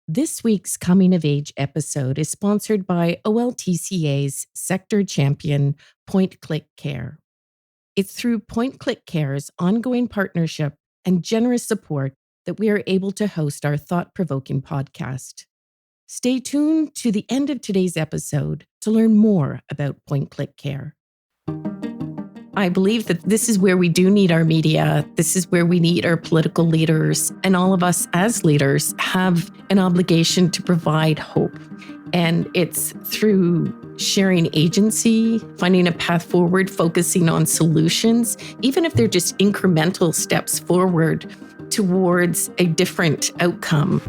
This week's Coming of Age episode is sponsored by OLTCA's sector champion, Point Click Care. It's through Point Click Care's ongoing partnership and generous support that we are able to host our thought-provoking podcast. Stay tuned to the end of today's episode to learn more about Point Click Care. I believe that this is where we do need our media. This is where we need our political leaders. And all of us as leaders have an obligation to provide hope. And it's through sharing agency, finding a path forward, focusing on solutions, even if they're just incremental steps forward towards a different outcome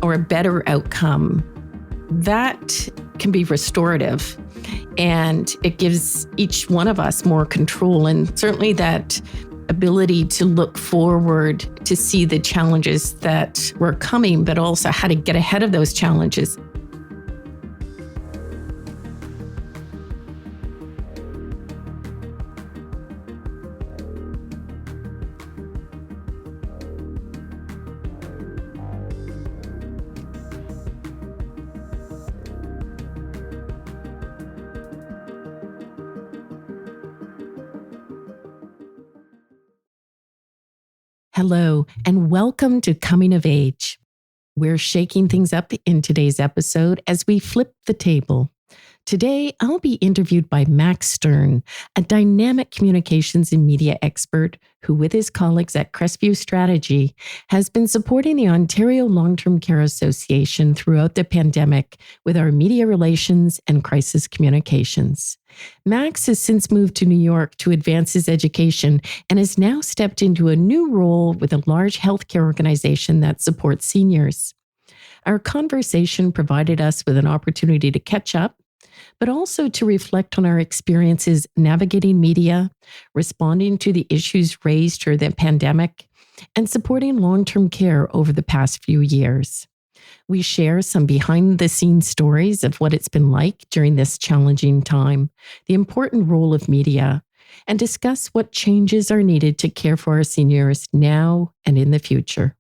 or a better outcome. That can be restorative. And it gives each one of us more control, and certainly that ability to look forward to see the challenges that were coming, but also how to get ahead of those challenges. Hello, and welcome to Coming of Age. We're shaking things up in today's episode as we flip the table. Today, I'll be interviewed by Max Stern, a dynamic communications and media expert who, with his colleagues at Crestview Strategy, has been supporting the Ontario Long-Term Care Association throughout the pandemic with our media relations and crisis communications. Max has since moved to New York to advance his education and has now stepped into a new role with a large healthcare organization that supports seniors. Our conversation provided us with an opportunity to catch up, but also to reflect on our experiences navigating media, responding to the issues raised during the pandemic, and supporting long-term care over the past few years. We share some behind-the-scenes stories of what it's been like during this challenging time, the important role of media, and discuss what changes are needed to care for our seniors now and in the future.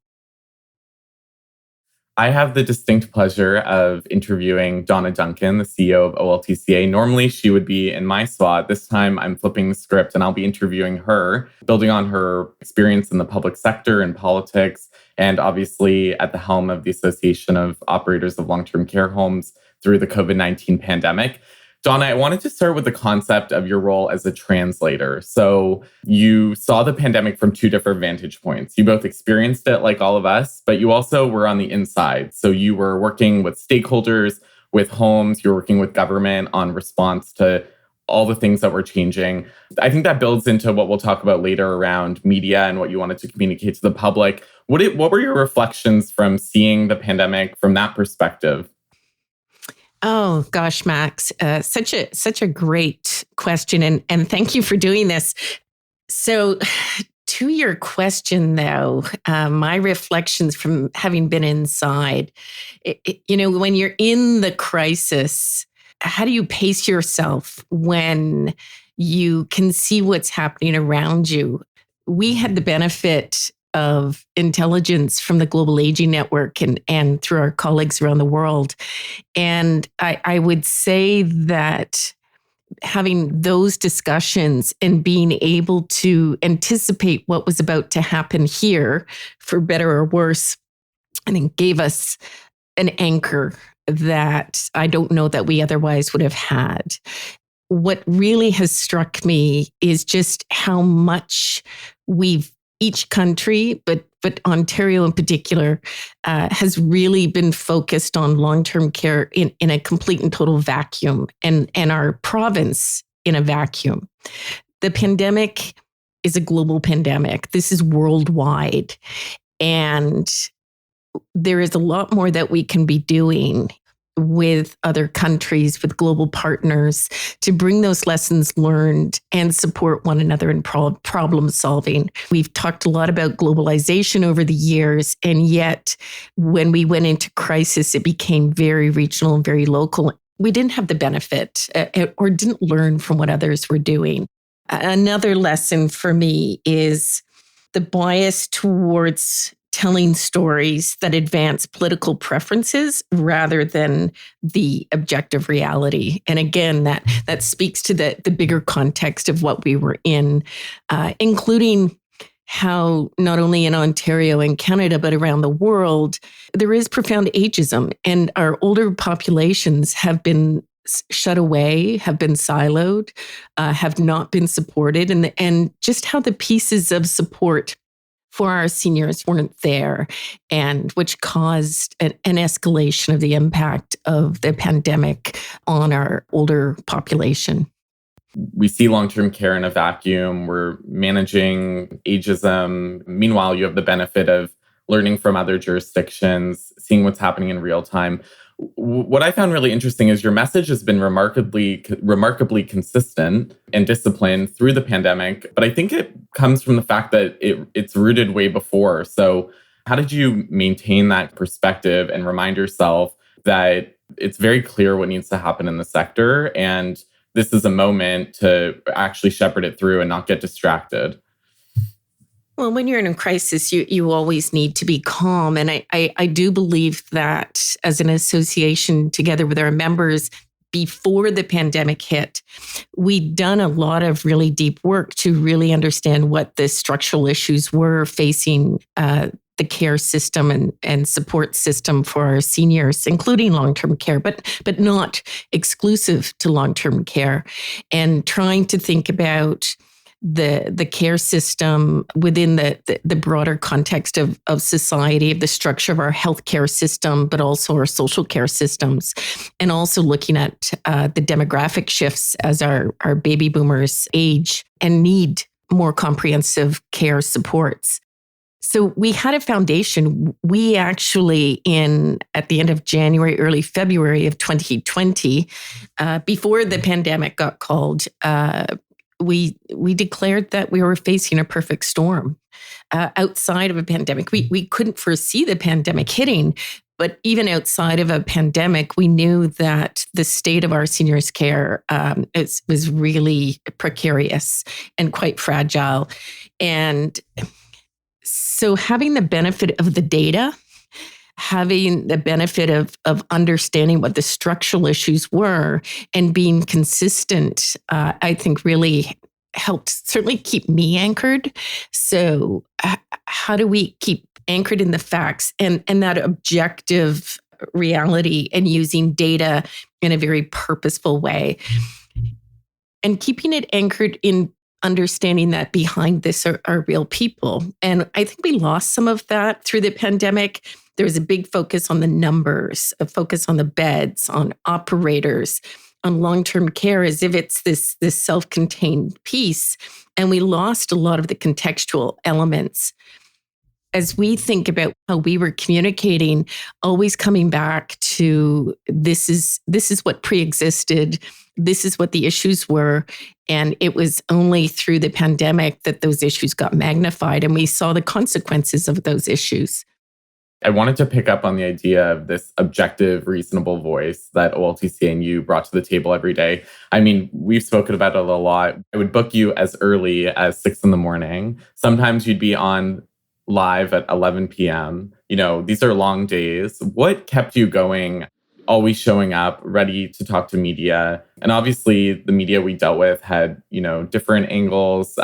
I have the distinct pleasure of interviewing Donna Duncan, the CEO of OLTCA. Normally, she would be in my spot. This time, I'm flipping the script and I'll be interviewing her, building on her experience in the public sector and politics, and obviously at the helm of the Association of Operators of Long-Term Care Homes through the COVID-19 pandemic. Donna, I wanted to start with the concept of your role as a translator. So you saw the pandemic from two different vantage points. You both experienced it like all of us, but you also were on the inside. So you were working with stakeholders, with homes, you're working with government on response to all the things that were changing. I think that builds into what we'll talk about later around media and what you wanted to communicate to the public. What were your reflections from seeing the pandemic from that perspective? Oh gosh, Max, such a great question, and thank you for doing this. So, to your question, though, my reflections from having been inside, when you're in the crisis, how do you pace yourself when you can see what's happening around you? We had the benefit of intelligence from the Global Aging Network and through our colleagues around the world. And I would say that having those discussions and being able to anticipate what was about to happen here, for better or worse, I think gave us an anchor that I don't know that we otherwise would have had. What really has struck me is just how much each country, but Ontario in particular, has really been focused on long-term care in a complete and total vacuum, and our province in a vacuum. The pandemic is a global pandemic. This is worldwide. And there is a lot more that we can be doing with other countries, with global partners, to bring those lessons learned and support one another in problem solving. We've talked a lot about globalization over the years, and yet when we went into crisis, it became very regional and very local. We didn't have the benefit or didn't learn from what others were doing. Another lesson for me is the bias towards telling stories that advance political preferences rather than the objective reality. And again, that speaks to the bigger context of what we were in, including how not only in Ontario and Canada, but around the world, there is profound ageism, and our older populations have been shut away, have been siloed, have not been supported, and just how the pieces of support for our seniors weren't there, and which caused an escalation of the impact of the pandemic on our older population. We see long-term care in a vacuum. We're managing ageism. Meanwhile, you have the benefit of learning from other jurisdictions, seeing what's happening in real time. What I found really interesting is your message has been remarkably consistent and disciplined through the pandemic. But I think it comes from the fact that it's rooted way before. So how did you maintain that perspective and remind yourself that it's very clear what needs to happen in the sector, and this is a moment to actually shepherd it through and not get distracted? Well, when you're in a crisis, you always need to be calm. And I do believe that as an association, together with our members, before the pandemic hit, we'd done a lot of really deep work to really understand what the structural issues were facing the care system and support system for our seniors, including long-term care, but not exclusive to long-term care, and trying to think about the care system within the broader context of society, of the structure of our healthcare system, but also our social care systems, and also looking at the demographic shifts as our baby boomers age and need more comprehensive care supports. So we had a foundation. We actually, at the end of January, early February of 2020, before the pandemic got called, we declared that we were facing a perfect storm outside of a pandemic. We couldn't foresee the pandemic hitting, but even outside of a pandemic, we knew that the state of our seniors' care was really precarious and quite fragile. And so having the benefit of the data, having the benefit of understanding what the structural issues were and being consistent, I think really helped certainly keep me anchored. So how do we keep anchored in the facts and that objective reality, and using data in a very purposeful way, and keeping it anchored in understanding that behind this are real people. And I think we lost some of that through the pandemic. There was a big focus on the numbers, a focus on the beds, on operators, on long-term care, as if it's this self-contained piece. And we lost a lot of the contextual elements. As we think about how we were communicating, always coming back to this is what preexisted, this is what the issues were. And it was only through the pandemic that those issues got magnified, and we saw the consequences of those issues. I wanted to pick up on the idea of this objective, reasonable voice that OLTCA and you brought to the table every day. I mean, we've spoken about it a lot. I would book you as early as 6 a.m. Sometimes you'd be on live at 11 p.m. These are long days. What kept you going, always showing up, ready to talk to media? And obviously, the media we dealt with had, different angles,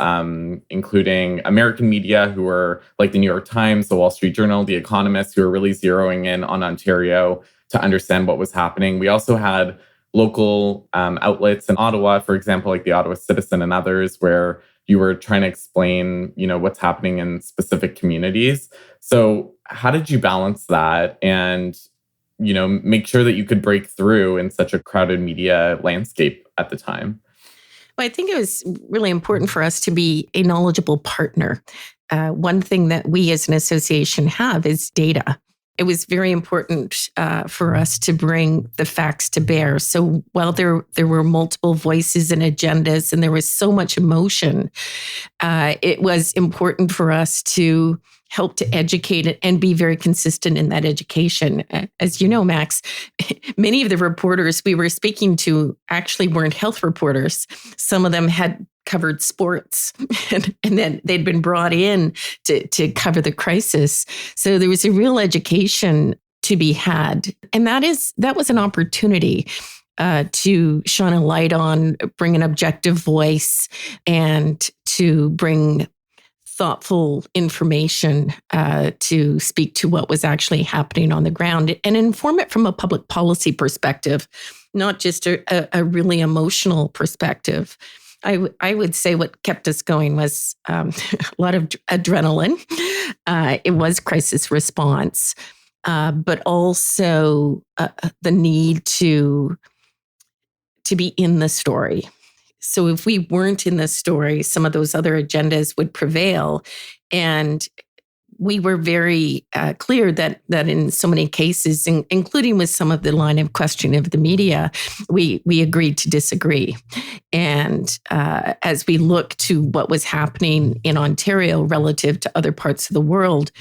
including American media who were like the New York Times, the Wall Street Journal, The Economist, who were really zeroing in on Ontario to understand what was happening. We also had local outlets in Ottawa, for example, like the Ottawa Citizen and others, where you were trying to explain, what's happening in specific communities. So how did you balance that and, make sure that you could break through in such a crowded media landscape at the time? Well, I think it was really important for us to be a knowledgeable partner. One thing that we as an association have is data. It was very important for us to bring the facts to bear. So while there were multiple voices and agendas and there was so much emotion, it was important for us to help to educate and be very consistent in that education. As you know, Max, many of the reporters we were speaking to actually weren't health reporters. Some of them had covered sports, and then they'd been brought in to cover the crisis. So there was a real education to be had, and that was an opportunity to shine a light on, bring an objective voice, and to bring thoughtful information to speak to what was actually happening on the ground and inform it from a public policy perspective, not just a really emotional perspective. I would say what kept us going was a lot of adrenaline. It was crisis response, but also the need to be in the story. So if we weren't in the story, some of those other agendas would prevail. And we were very clear that in so many cases, including with some of the line of questioning of the media, we agreed to disagree. And as we look to what was happening in Ontario relative to other parts of the world,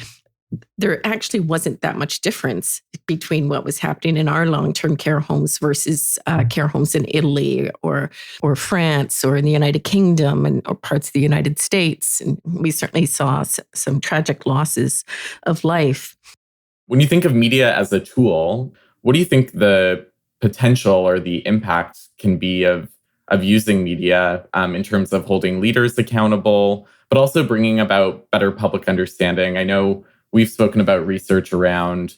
there actually wasn't that much difference between what was happening in our long-term care homes versus care homes in Italy or France or in the United Kingdom or parts of the United States. And we certainly saw some tragic losses of life. When you think of media as a tool, what do you think the potential or the impact can be of using media in terms of holding leaders accountable, but also bringing about better public understanding? I know we've spoken about research around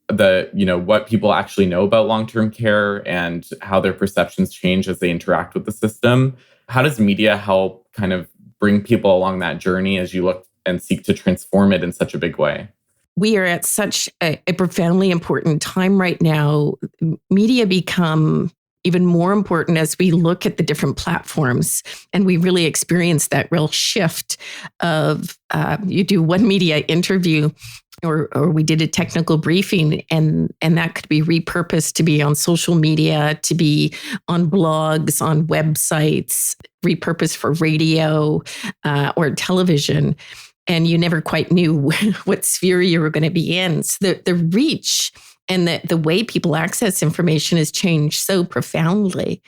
what people actually know about long-term care and how their perceptions change as they interact with the system. How does media help kind of bring people along that journey as you look and seek to transform it in such a big way? We are at such a profoundly important time right now. Media become even more important as we look at the different platforms. And we really experience that real shift of you do one media interview or we did a technical briefing and that could be repurposed to be on social media, to be on blogs, on websites, repurposed for radio or television. And you never quite knew what sphere you were going to be in. So the reach and the way people access information has changed so profoundly.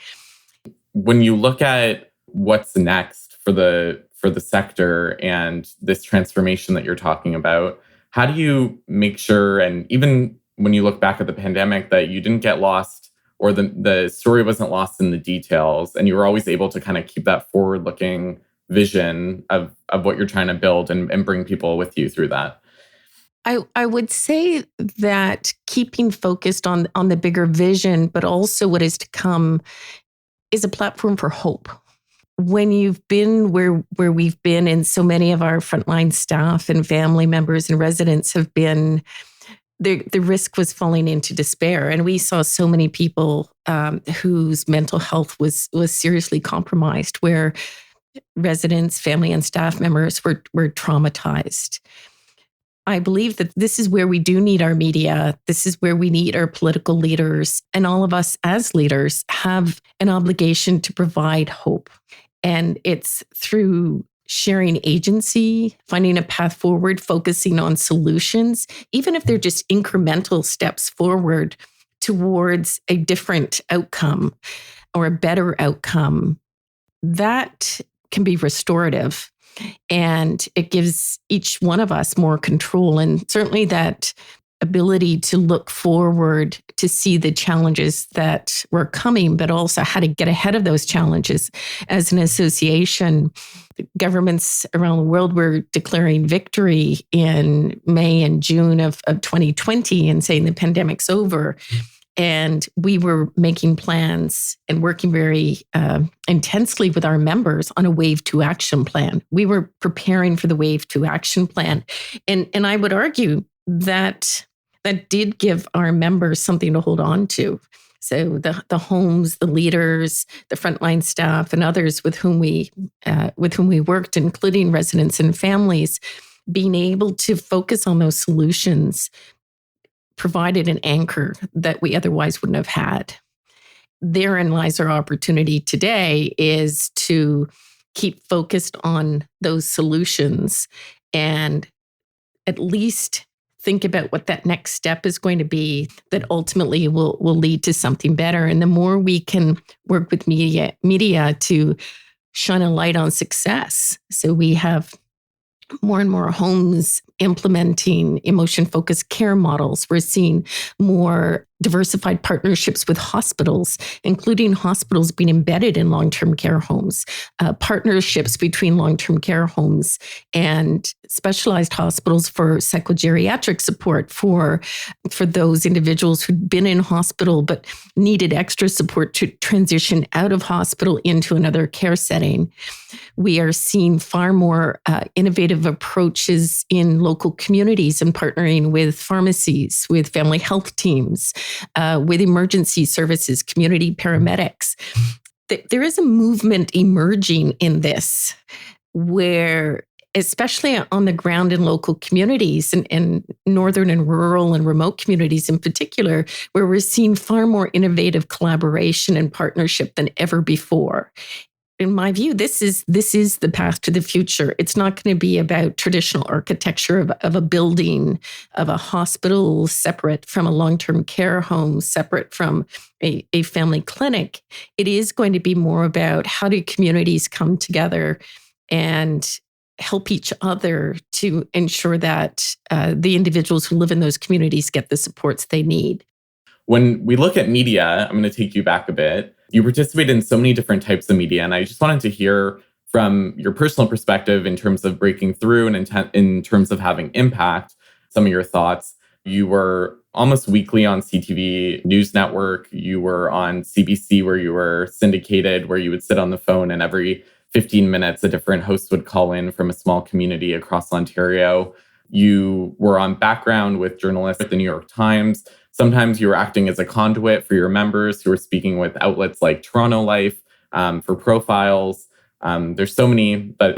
When you look at what's next for the sector and this transformation that you're talking about, how do you make sure, and even when you look back at the pandemic, that you didn't get lost or the story wasn't lost in the details and you were always able to kind of keep that forward-looking vision of what you're trying to build and bring people with you through that? I would say that keeping focused on the bigger vision, but also what is to come, is a platform for hope. When you've been where we've been, and so many of our frontline staff and family members and residents have been, the risk was falling into despair. And we saw so many people whose mental health was seriously compromised, where residents, family, and staff members were traumatized. I believe that this is where we do need our media. This is where we need our political leaders. And all of us as leaders have an obligation to provide hope. And it's through sharing agency, finding a path forward, focusing on solutions, even if they're just incremental steps forward towards a different outcome or a better outcome. That can be restorative. And it gives each one of us more control, and certainly that ability to look forward, to see the challenges that were coming, but also how to get ahead of those challenges. As an association, governments around the world were declaring victory in May and June of 2020 and saying the pandemic's over. And we were making plans and working very intensely with our members on a Wave 2 action plan. We were preparing for the Wave 2 action plan. And I would argue that did give our members something to hold on to. So the homes, the leaders, the frontline staff, and others with whom we worked, including residents and families, being able to focus on those solutions provided an anchor that we otherwise wouldn't have had. Therein lies our opportunity today, is to keep focused on those solutions and at least think about what that next step is going to be that ultimately will lead to something better. And the more we can work with media to shine a light on success. So we have more and more homes implementing emotion-focused care models. We're seeing more diversified partnerships with hospitals, including hospitals being embedded in long-term care homes, partnerships between long-term care homes and specialized hospitals for psychogeriatric support for those individuals who'd been in hospital but needed extra support to transition out of hospital into another care setting. We are seeing far more innovative approaches in local communities and partnering with pharmacies, with family health teams, with emergency services, community paramedics. There is a movement emerging in this where, especially on the ground in local communities and northern and rural and remote communities in particular, where we're seeing far more innovative collaboration and partnership than ever before. In my view, this is the path to the future. It's not going to be about traditional architecture of a building, of a hospital separate from a long-term care home, separate from a family clinic. It is going to be more about how do communities come together and help each other to ensure that the individuals who live in those communities get the supports they need. When we look at media, I'm going to take you back a bit. You participate in so many different types of media, and I just wanted to hear from your personal perspective in terms of breaking through and in terms of having impact, some of your thoughts. You were almost weekly on CTV News Network. You were on CBC, where you were syndicated, where you would sit on the phone, and every 15 minutes, a different host would call in from a small community across Ontario. You were on background with journalists at the New York Times. Sometimes you were acting as a conduit for your members who were speaking with outlets like Toronto Life for profiles. There's so many, but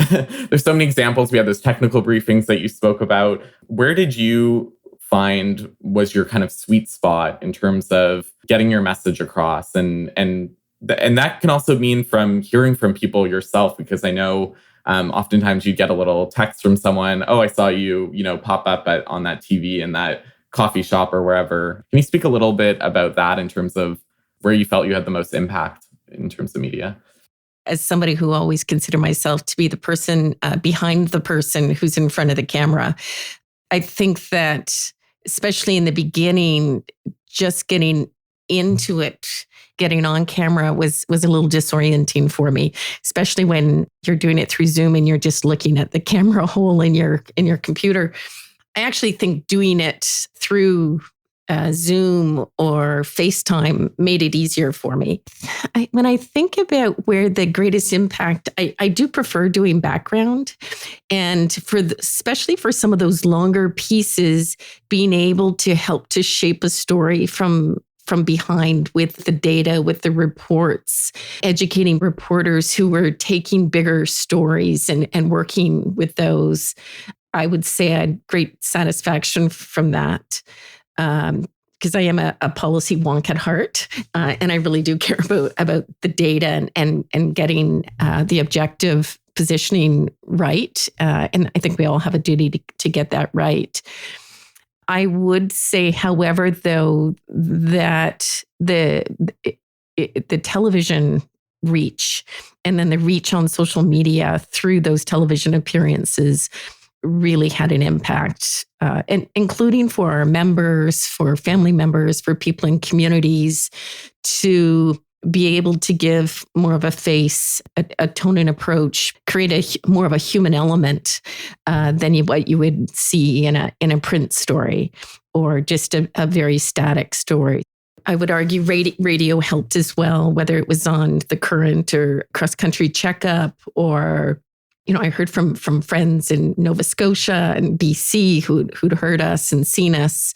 there's so many examples. We had those technical briefings that you spoke about. Where did you find was your kind of sweet spot in terms of getting your message across? And that can also mean from hearing from people yourself, because I know oftentimes you get a little text from someone, oh, I saw you, pop up on that TV in that coffee shop or wherever. Can you speak a little bit about that in terms of where you felt you had the most impact in terms of media? As somebody who always consider myself to be the person behind the person who's in front of the camera, I think that especially in the beginning, just getting into it, getting on camera was a little disorienting for me, especially when you're doing it through Zoom and you're just looking at the camera hole in your computer. I actually think doing it through Zoom or FaceTime made it easier for me. When I think about where the greatest impact, I do prefer doing background. And especially for some of those longer pieces, being able to help to shape a story from behind with the data, with the reports, educating reporters who were taking bigger stories and working with those. I would say I had great satisfaction from that because I am a policy wonk at heart, and I really do care about the data and getting the objective positioning right. And I think we all have a duty to get that right. I would say, however, though, that the television reach and then the reach on social media through those television appearances really had an impact, and including for our members, for family members, for people in communities, to be able to give more of a face, a tone and approach, create more of a human element than what you would see in a print story or just a very static story. I would argue radio helped as well, whether it was on The Current or Cross Country Checkup, or I heard from friends in Nova Scotia and BC who'd heard us and seen us.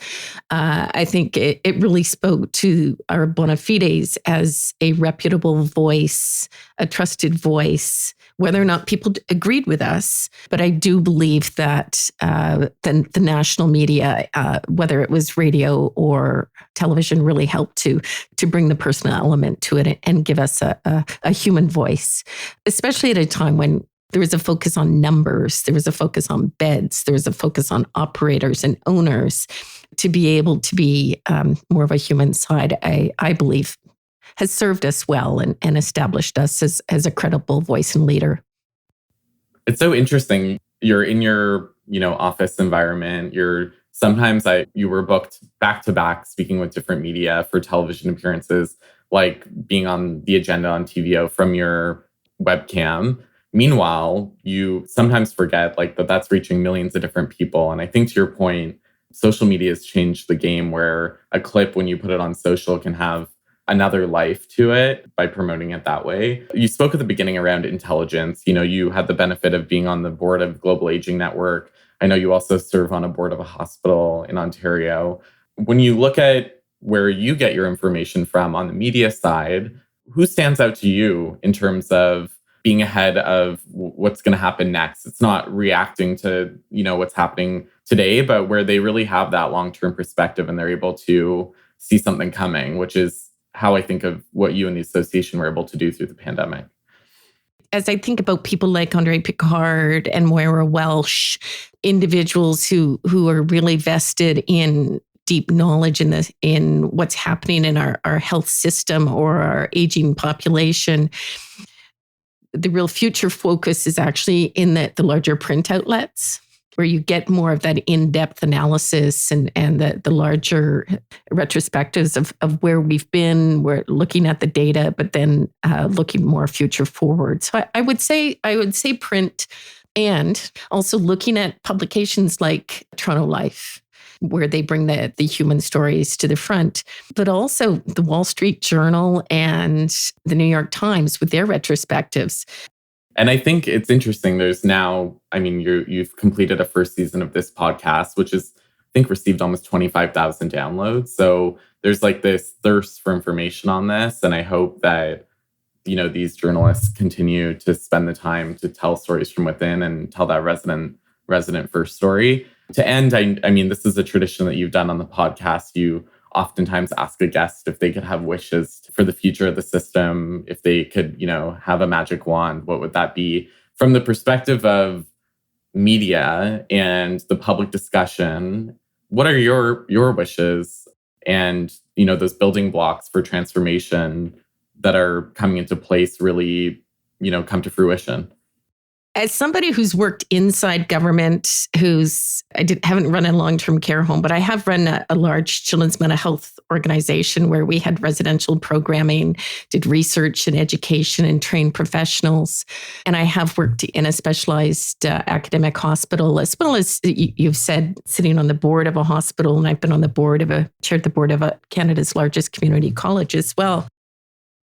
I think it really spoke to our bona fides as a reputable voice, a trusted voice, whether or not people agreed with us. But I do believe that the national media, whether it was radio or television, really helped to bring the personal element to it and give us a human voice, especially at a time when there was a focus on numbers, there was a focus on beds, there was a focus on operators and owners. To be able to be more of a human side, I believe, has served us well and established us as a credible voice and leader. It's so interesting. You're in your, office environment. You were booked back to back speaking with different media for television appearances, like being on the agenda on TVO from your webcam. Meanwhile, you sometimes forget that's reaching millions of different people. And I think to your point, social media has changed the game where a clip, when you put it on social, can have another life to it by promoting it that way. You spoke at the beginning around intelligence. You had the benefit of being on the board of Global Aging Network. I know you also serve on a board of a hospital in Ontario. When you look at where you get your information from on the media side, who stands out to you in terms of being ahead of what's going to happen next? It's not reacting to, what's happening today, but where they really have that long-term perspective and they're able to see something coming, which is how I think of what you and the association were able to do through the pandemic. As I think about people like Andre Picard and Moira Welsh, individuals who are really vested in deep knowledge in what's happening in our health system or our aging population, the real future focus is actually in the larger print outlets, where you get more of that in-depth analysis and the larger retrospectives of where we've been. We're looking at the data, but then looking more future forward. So I would say print, and also looking at publications like Toronto Life, where they bring the human stories to the front, but also the Wall Street Journal and the New York Times with their retrospectives. And I think it's interesting. There's now, you've completed a first season of this podcast, which is, I think, received almost 25,000 downloads. So there's this thirst for information on this. And I hope that, these journalists continue to spend the time to tell stories from within and tell that resident first story. To end, this is a tradition that you've done on the podcast. You oftentimes ask a guest if they could have wishes for the future of the system, if they could, have a magic wand, what would that be? From the perspective of media and the public discussion, what are your wishes and, those building blocks for transformation that are coming into place really, come to fruition? As somebody who's worked inside government, haven't run a long-term care home, but I have run a large children's mental health organization where we had residential programming, did research and education and trained professionals. And I have worked in a specialized academic hospital, as well as you've said, sitting on the board of a hospital. And I've been on the board chaired the board of Canada's largest community college as well.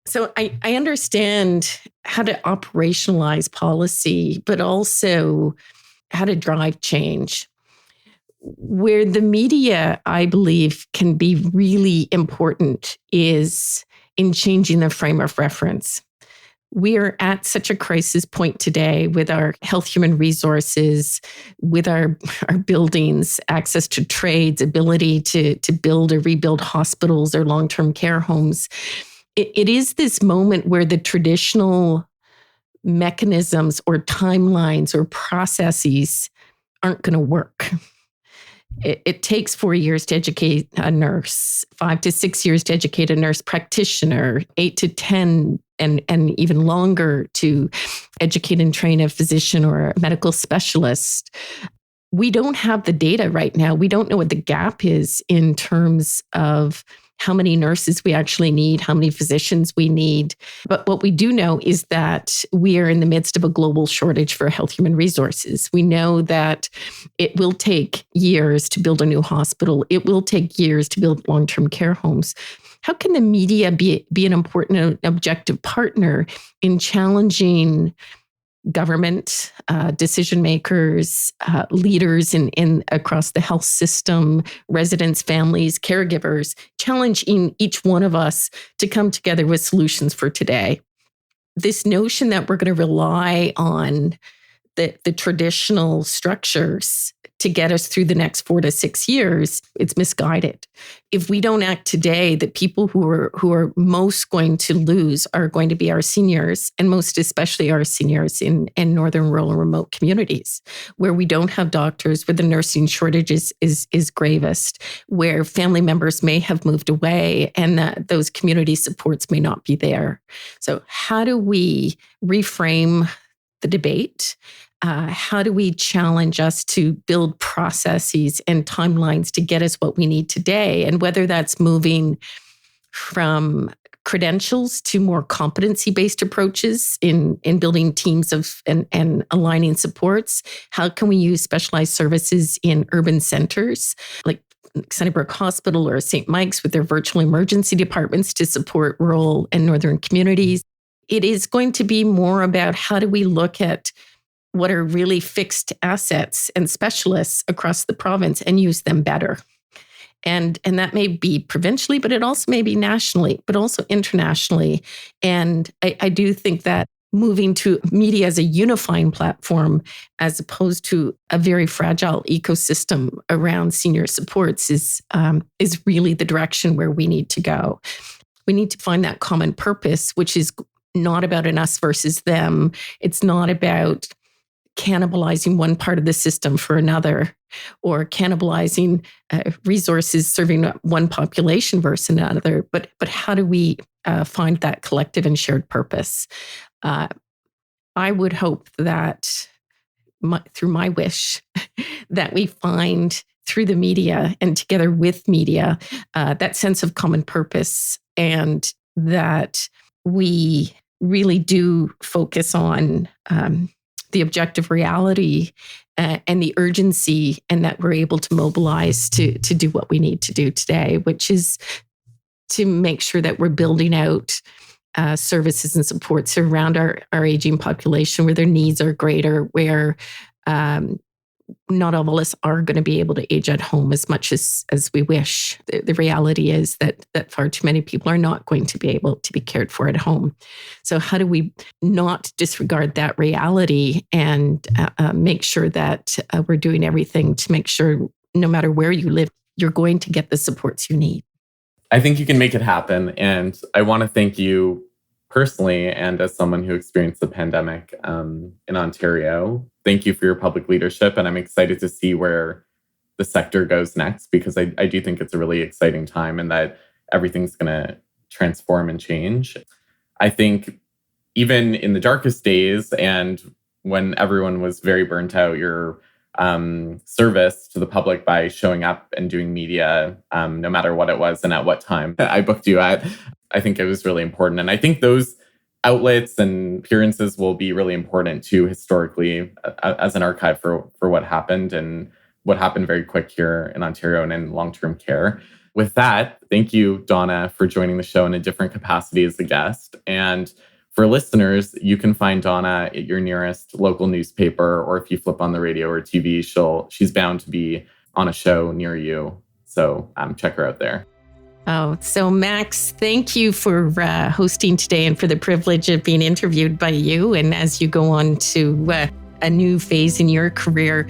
So I understand how to operationalize policy, but also how to drive change. Where the media, I believe, can be really important is in changing the frame of reference. We are at such a crisis point today with our health human resources, with our buildings, access to trades, ability to build or rebuild hospitals or long-term care homes. It is this moment where the traditional mechanisms or timelines or processes aren't going to work. It takes 4 years to educate a nurse, 5 to 6 years to educate a nurse practitioner, 8 to 10 and even longer to educate and train a physician or a medical specialist. We don't have the data right now. We don't know what the gap is in terms of how many nurses we actually need, how many physicians we need. But what we do know is that we are in the midst of a global shortage for health human resources. We know that it will take years to build a new hospital. It will take years to build long-term care homes. How can the media be an important and objective partner in challenging government, decision makers, leaders in across the health system, residents, families, caregivers, challenging each one of us to come together with solutions for today? This notion that we're going to rely on the traditional structures to get us through the next 4 to 6 years, it's misguided. If we don't act today, the people who are most going to lose are going to be our seniors, and most especially our seniors in northern, rural, and remote communities, where we don't have doctors, where the nursing shortage is gravest, where family members may have moved away, and that those community supports may not be there. So how do we reframe the debate? How do we challenge us to build processes and timelines to get us what we need today? And whether that's moving from credentials to more competency-based approaches in building teams of and aligning supports. How can we use specialized services in urban centers like Sunnybrook Hospital or St. Mike's with their virtual emergency departments to support rural and northern communities? It is going to be more about how do we look at what are really fixed assets and specialists across the province and use them better. And that may be provincially, but it also may be nationally, but also internationally. And I do think that moving to media as a unifying platform, as opposed to a very fragile ecosystem around senior supports, is really the direction where we need to go. We need to find that common purpose, which is not about an us versus them. It's not about cannibalizing one part of the system for another, or cannibalizing resources serving one population versus another. But how do we find that collective and shared purpose? I would hope that through my wish that we find through the media and together with media that sense of common purpose, and that we really do focus on the objective reality and the urgency, and that we're able to mobilize to do what we need to do today, which is to make sure that we're building out services and supports around our aging population, where their needs are greater, where not all of us are going to be able to age at home as much as we wish. The reality is that far too many people are not going to be able to be cared for at home. So how do we not disregard that reality and make sure that we're doing everything to make sure no matter where you live, you're going to get the supports you need? I think you can make it happen. And I want to thank you personally, and as someone who experienced the pandemic in Ontario. Thank you for your public leadership. And I'm excited to see where the sector goes next, because I do think it's a really exciting time and that everything's going to transform and change. I think even in the darkest days and when everyone was very burnt out, your service to the public by showing up and doing media, no matter what it was and at what time I booked you at, I think it was really important. And I think those outlets and appearances will be really important too, historically, as an archive for what happened and what happened very quick here in Ontario and in long-term care. With that, thank you, Donna, for joining the show in a different capacity as a guest. And for listeners, you can find Donna at your nearest local newspaper, or if you flip on the radio or TV, she's bound to be on a show near you. So check her out there. Oh, so Max, thank you for hosting today and for the privilege of being interviewed by you. And as you go on to a new phase in your career,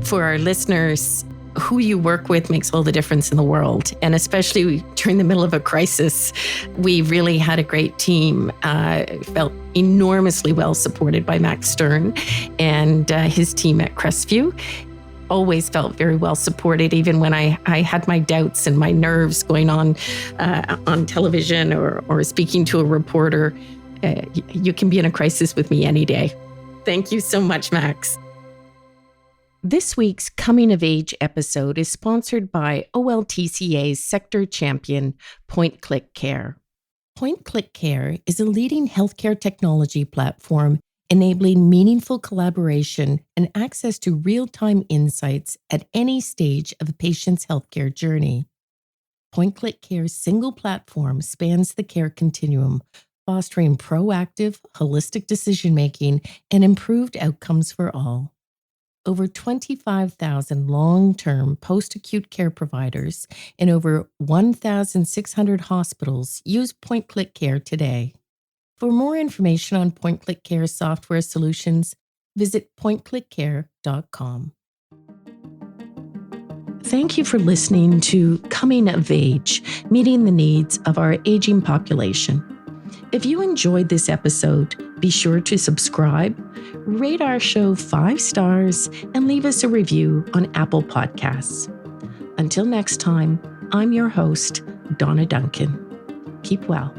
for our listeners, who you work with makes all the difference in the world. And especially during the middle of a crisis, we really had a great team. Felt enormously well supported by Max Stern and his team at Crestview. Always felt very well supported, even when I had my doubts and my nerves going on television or speaking to a reporter. You can be in a crisis with me any day. Thank you so much, Max. This week's Coming of Age episode is sponsored by OLTCA's sector champion, Point Click Care. Point Click Care is a leading healthcare technology platform enabling meaningful collaboration and access to real-time insights at any stage of a patient's healthcare journey. Point Click Care's single platform spans the care continuum, fostering proactive, holistic decision-making and improved outcomes for all. Over 25,000 long-term post-acute care providers and over 1,600 hospitals use Point Click Care today. For more information on Point Click Care software solutions, visit pointclickcare.com. thank you for listening to Coming of Age, meeting the needs of our aging population. If you enjoyed this episode, be sure to subscribe, rate our show 5 stars, and leave us a review on Apple Podcasts. Until next time, I'm your host, Donna Duncan. Keep well.